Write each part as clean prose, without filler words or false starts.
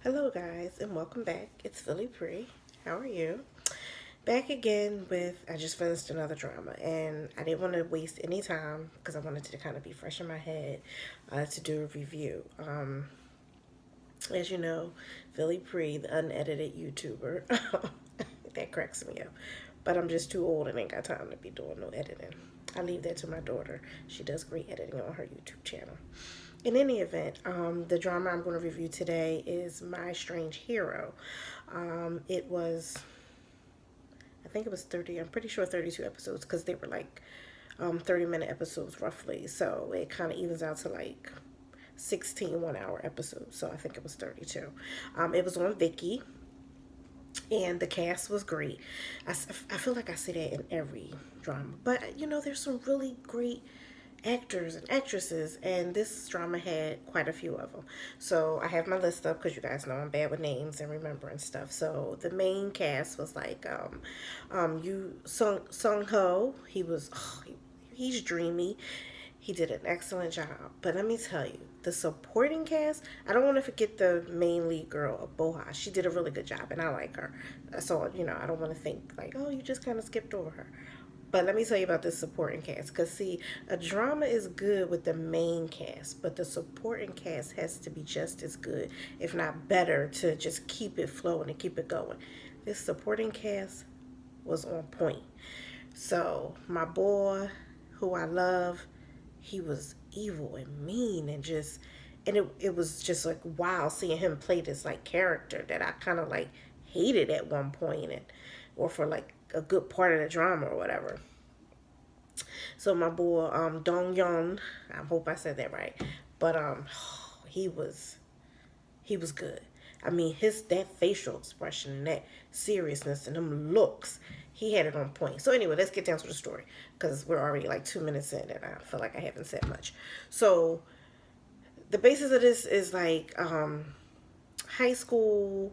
Hello, guys, and welcome back. It's Philly Pre. How are you? Back again with I just finished another drama, and I didn't want to waste any time because I wanted to kind of be fresh in my head to do a review. As you know, Philly Pre, the unedited YouTuber, that cracks me up. But I'm just too old and ain't got time to be doing no editing. I leave that to my daughter. She does great editing on her YouTube channel. In any event, the drama I'm going to review today is My Strange Hero. It was, I think it was 30, I'm pretty sure 32 episodes because they were like 30-minute episodes roughly. So it kind of evens out to like 16 1-hour episodes. So I think it was 32. It was on Viki, and the cast was great. I feel like I say that in every drama, but there's some really great actors and actresses, and this drama had quite a few of them. So I have my list up because you guys know I'm bad with names and remembering stuff. So the main cast was like you Sung Ho. He's dreamy. He did an excellent job. But let me tell you, the supporting cast, I don't want to forget the main lead girl, Boha. She did a really good job, and I like her. So, I don't want to think like, oh, you just kind of skipped over her. But let me tell you about this supporting cast. Because, see, a drama is good with the main cast, but the supporting cast has to be just as good, if not better, to just keep it flowing and keep it going. This supporting cast was on point. So, my boy, who I love, he was evil and mean and just, and it was just like wow seeing him play this like character that I kind of like hated at one point, and or for like a good part of the drama or whatever. So my boy Dong Yon, I hope I said that right, but he was he was good. I mean, his that facial expression and that seriousness and them looks, he had it on point. So anyway, let's get down to the story because we're already like 2 minutes in and I feel like I haven't said much. So the basis of this is like high school.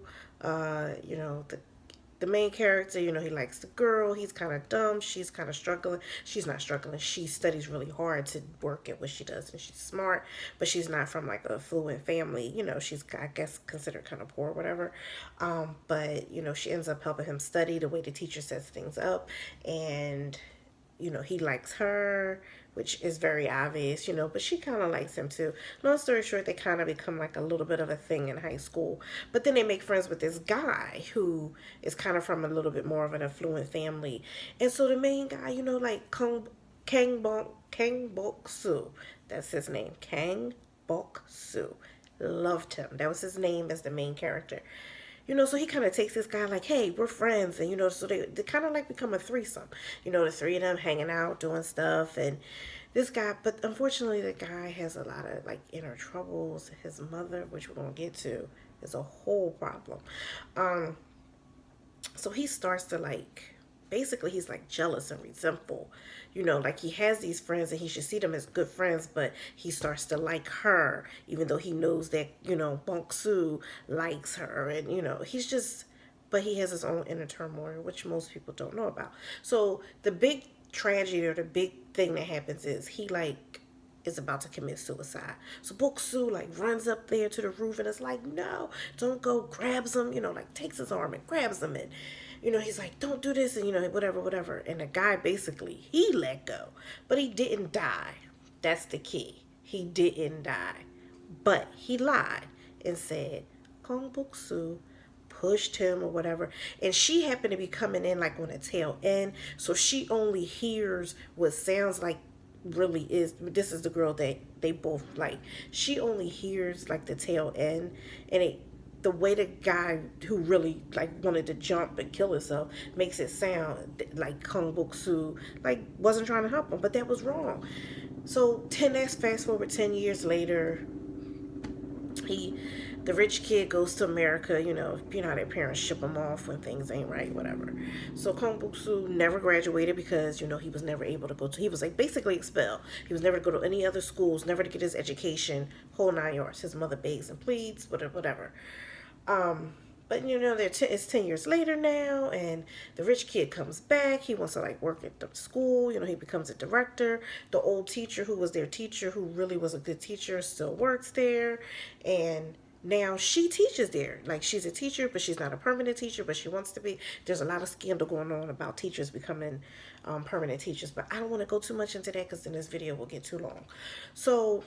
The main character, he likes the girl. He's kind of dumb. She's kind of struggling. She's not struggling. She studies really hard to work at what she does, and she's smart, but she's not from like a affluent family. She's, I guess, considered kind of poor or whatever. But, she ends up helping him study the way the teacher sets things up, and he likes her, which is very obvious, but she kind of likes him too. Long story short, they kind of become like a little bit of a thing in high school. But then they make friends with this guy who is kind of from a little bit more of an affluent family. And so the main guy, like Kang Bok Soo, that's his name, Kang Bok Soo. Loved him. That was his name as the main character. So he kind of takes this guy like, hey, we're friends. And, so they kind of like become a threesome. The three of them hanging out, doing stuff. And this guy, but unfortunately, the guy has a lot of like inner troubles. His mother, which we're going to get to, is a whole problem. Um, so he starts to like, basically, he's like jealous and resentful. Like he has these friends and he should see them as good friends, but he starts to like her, even though he knows that, Bong Soo likes her. And, he's just, but he has his own inner turmoil, which most people don't know about. So the big tragedy or the big thing that happens is he like is about to commit suicide. So Bok Soo like runs up there to the roof and is like, no, don't go, grabs him, like takes his arm and grabs him, and he's like, don't do this, and whatever, whatever. And the guy basically he let go. But he didn't die. That's the key. He didn't die. But he lied and said Kong Bok Soo pushed him or whatever. And she happened to be coming in like on the tail end. So she only hears what sounds like really is, this is the girl that they both like. She only hears like the tail end, and the way the guy who really like wanted to jump and kill himself makes it sound like Kung Bok Soo like wasn't trying to help him, but that was wrong. So 10x fast forward 10 years later, he the rich kid goes to America. How their parents ship him off when things ain't right, whatever. So Kong Buk-soo never graduated because he was never able to go to. He was like basically expelled. He was never to go to any other schools, never to get his education, whole 9 yards. His mother begs and pleads, whatever, whatever. But it's 10 years later now, and the rich kid comes back. He wants to like work at the school. He becomes a director. The old teacher who was their teacher, who really was a good teacher, still works there, and Now she teaches there. Like she's a teacher, but she's not a permanent teacher, but she wants to be. There's a lot of scandal going on about teachers becoming permanent teachers, but I don't want to go too much into that because then this video will get too long. So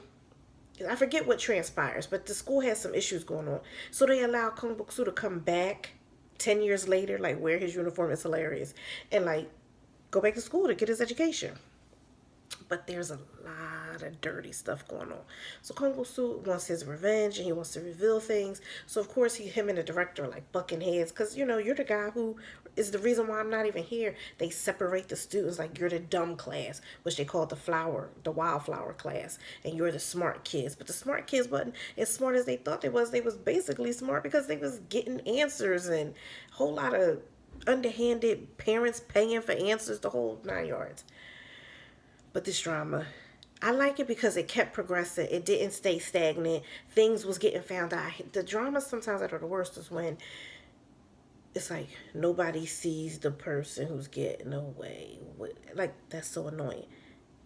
I forget what transpires, but the school has some issues going on. So they allow Kung Bok-soo to come back 10 years later, like wear his uniform. It's hilarious. And like go back to school to get his education. But there's a lot of dirty stuff going on. So Kung Bok-soo wants his revenge and he wants to reveal things. So of course him and the director are like bucking heads because you know you're the guy who is the reason why I'm not even here. They separate the students like you're the dumb class, which they call the wildflower class, and you're the smart kids. But the smart kids wasn't as smart as they thought they was. They was basically smart because they was getting answers and a whole lot of underhanded parents paying for answers, the whole 9 yards. But this drama, I like it because it kept progressing. It didn't stay stagnant. Things was getting found out. The drama sometimes that are the worst is when it's like nobody sees the person who's getting away with. Like that's so annoying.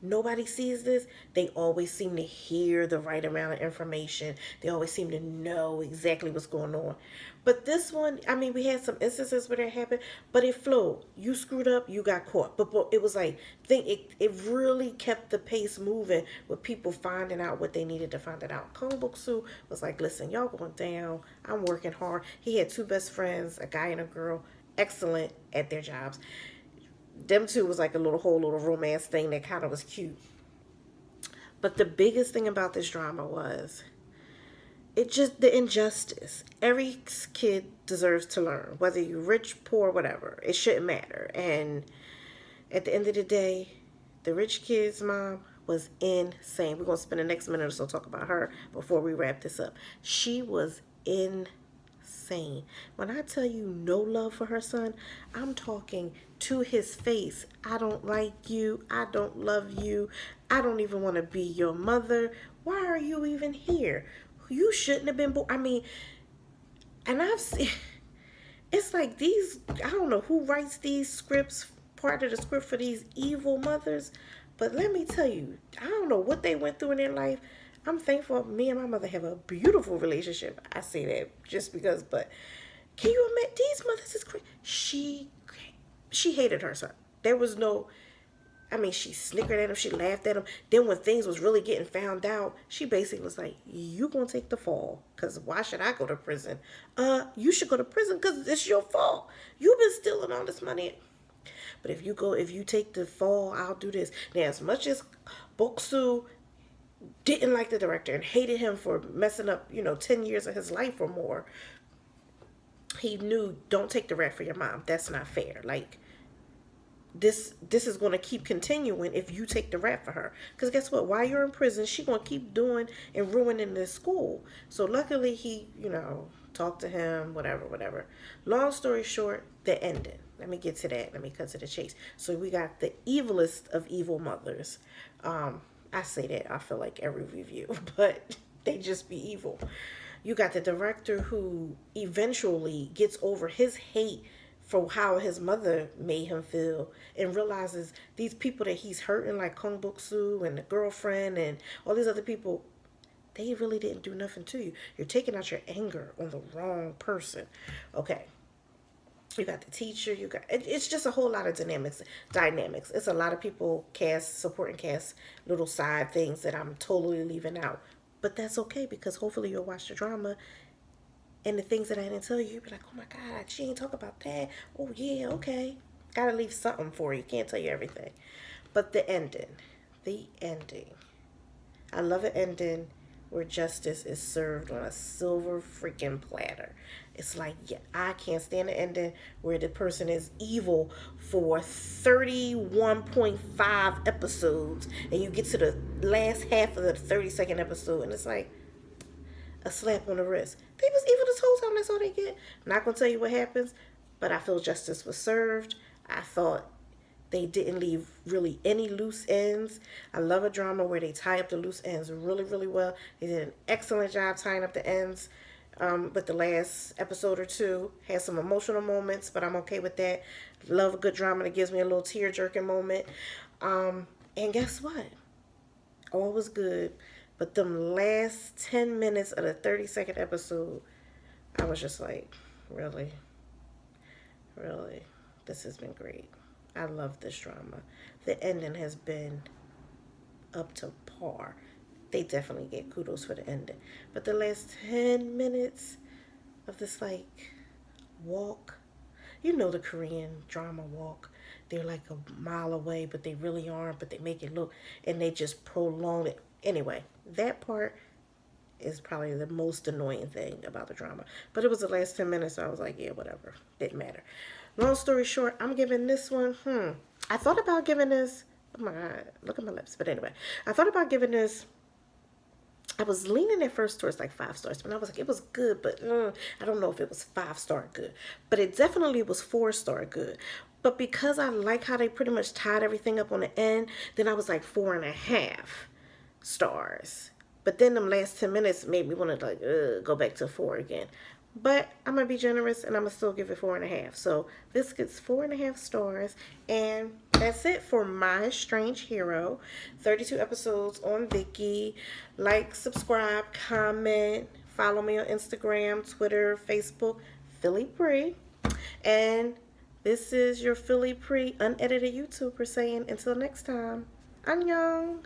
Nobody sees this. They always seem to hear the right amount of information. They always seem to know exactly what's going on. But this one, I mean, we had some instances where that happened, but it flowed. You screwed up, you got caught. But it was like, it really kept the pace moving with people finding out what they needed to find it out. Kung Bok-soo was like, listen, y'all going down. I'm working hard. He had two best friends, a guy and a girl, excellent at their jobs. Them two was like a whole little romance thing that kind of was cute. But the biggest thing about this drama was the injustice. Every kid deserves to learn, whether you're rich, poor, whatever. It shouldn't matter. And at the end of the day, the rich kid's mom was insane. We're going to spend the next minute or so talk about her before we wrap this up. She was insane. When I tell you no love for her son, I'm talking to his face. I don't like you. I don't love you. I don't even want to be your mother. Why are you even here? You shouldn't have been born. I mean, and I've seen, it's like these, I don't know who writes these scripts, part of the script for these evil mothers, but let me tell you, I don't know what they went through in their life. I'm thankful me and my mother have a beautiful relationship. I say that just because, but can you imagine, these mothers is crazy. She hated her son. There was no, I mean, she snickered at him. She laughed at him. Then when things was really getting found out, she basically was like, you gonna take the fall. Because why should I go to prison? You should go to prison because it's your fault. You've been stealing all this money. But if you take the fall, I'll do this. Now, as much as Bok-soo didn't like the director and hated him for messing up, 10 years of his life or more, he knew, don't take the rap for your mom. That's not fair. Like, this is going to keep continuing if you take the rap for her. Because guess what? While you're in prison, she's going to keep doing and ruining this school. So luckily he, talked to him, whatever. Long story short, the ending. Let me get to that. Let me cut to the chase. So we got the evilest of evil mothers. I say that, I feel like every review, but they just be evil. You got the director who eventually gets over his hate for how his mother made him feel and realizes these people that he's hurting, like Kung Bok-soo and the girlfriend and all these other people, they really didn't do nothing to you. You're taking out your anger on the wrong person. Okay. You got the teacher, it's just a whole lot of dynamics. It's a lot of people supporting cast, little side things that I'm totally leaving out. But that's okay because hopefully you'll watch the drama and the things that I didn't tell you, you'll be like, oh my God, she ain't talk about that. Oh yeah, okay. Gotta leave something for you. Can't tell you everything. But the ending. I love an ending where justice is served on a silver freaking platter. It's like, yeah, I can't stand the ending where the person is evil for 31.5 episodes and you get to the last half of the 32nd episode and it's like a slap on the wrist. They was evil this whole time. That's all they get. I'm not going to tell you what happens, but I feel justice was served. I thought they didn't leave really any loose ends. I love a drama where they tie up the loose ends really, really well. They did an excellent job tying up the ends. But the last episode or two had some emotional moments, but I'm okay with that. Love a good drama that gives me a little tear-jerking moment. And guess what? All was good. But them last 10 minutes of the 30-second episode, I was just like, really? Really? This has been great. I love this drama. The ending has been up to par. They definitely get kudos for the ending. But the last 10 minutes of this, like, walk, you know, the Korean drama walk. They're like a mile away, but they really aren't, but they make it look, and they just prolong it. Anyway, that part is probably the most annoying thing about the drama. But it was the last 10 minutes, so I was like, yeah, whatever. Didn't matter. Long story short, I'm giving this one, I thought about giving this, oh my God, look at my lips. But anyway, I thought about giving this, I was leaning at first towards like 5 stars, but I was like, it was good, but I don't know if it was 5 star good. But it definitely was 4 star good. But because I like how they pretty much tied everything up on the end, then I was like 4.5 stars. But then them last 10 minutes made me want to like go back to 4 again. But I'm going to be generous and I'm going to still give it 4.5. So this gets 4.5 stars. And that's it for My Strange Hero. 32 episodes on Viki. Like, subscribe, comment, follow me on Instagram, Twitter, Facebook, Philly Pre. And this is your Philly Pre unedited YouTuber saying until next time, annyeong.